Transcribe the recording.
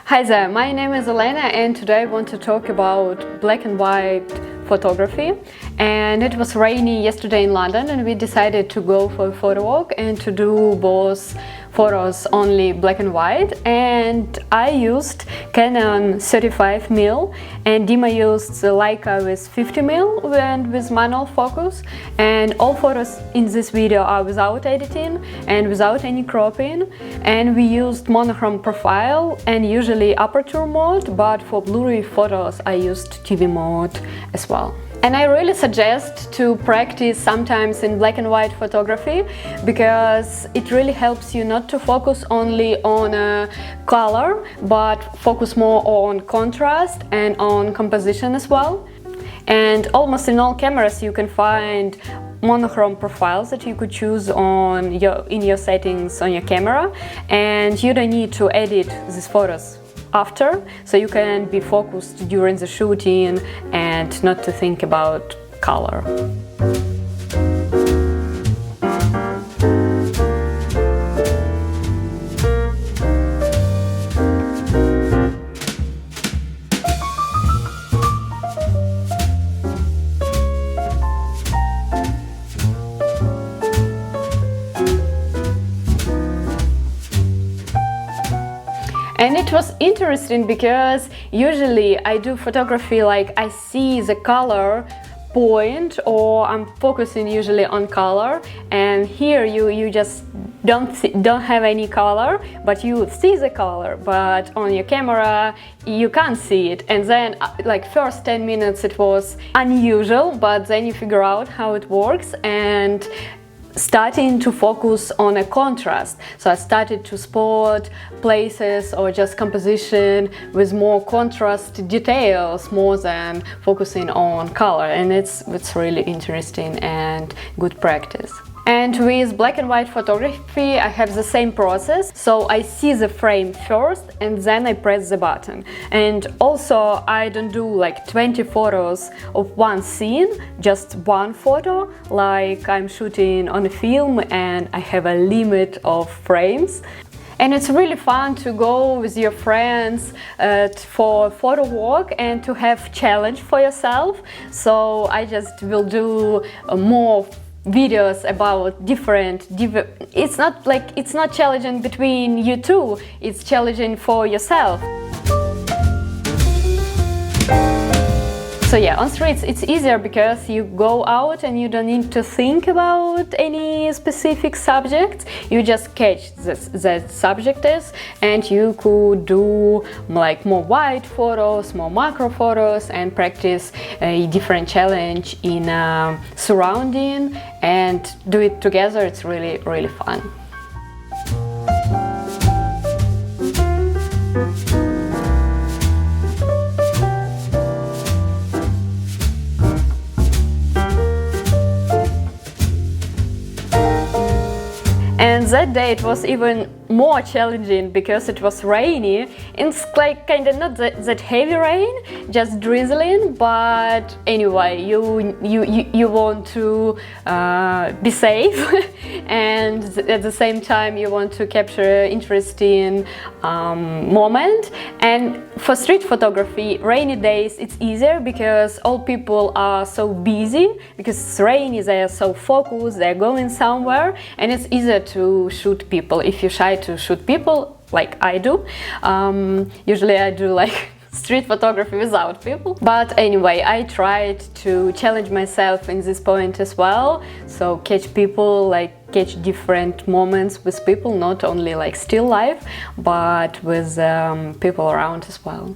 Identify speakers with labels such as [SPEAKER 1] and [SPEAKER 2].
[SPEAKER 1] Hi there, my name is Elena and today I want to talk about black and white photography. And it was rainy yesterday in London and we decided to go for a photo walk and to do both photos only black and white. And I used Canon 35mm and Dima used the Leica with 50mm and with manual focus. And all photos in this video are without editing and without any cropping. And we used monochrome profile and usually aperture mode, but for blurry photos I used TV mode as well. And I really suggest to practice sometimes in black and white photography because it really helps you not to focus only on color, but focus more on contrast and on composition as well. And almost in all cameras you can find monochrome profiles that you could choose in your settings on your camera, and you don't need to edit these photos after, so you can be focused during the shooting and not to think about color. And it was interesting because usually I do photography like I see the color point, or I'm focusing usually on color, and here you just don't have any color, but you see the color, but on your camera you can't see it. And then like first 10 minutes it was unusual, but then you figure out how it works and starting to focus on a contrast. So I started to spot places or just composition with more contrast details more than focusing on color, and it's really interesting and good practice. And with black and white photography I have the same process, so I see the frame first and then I press the button. And also I don't do like 20 photos of one scene, just one photo, like I'm shooting on a film and I have a limit of frames. And it's really fun to go with your friends for a photo walk and to have challenge for yourself. So I just will do more videos about different it's not challenging between you two, it's challenging for yourself. So yeah, on streets it's easier because you go out and you don't need to think about any specific subject, you just catch that subject is, and you could do like more wide photos, more macro photos, and practice a different challenge in surrounding and do it together. It's really fun. And that day it was even more challenging because it was rainy. It's like kind of not that heavy rain, just drizzling, but anyway, you want to be safe and at the same time you want to capture an interesting moment. And for street photography, rainy days it's easier because all people are so busy, because it's rainy, they are so focused, they're going somewhere, and it's easier to shoot people. If you're shy to shoot people, like I do, usually I do like street photography without people. But anyway, I tried to challenge myself in this point as well, so catch people, like catch different moments with people, not only like still life, but with people around as well.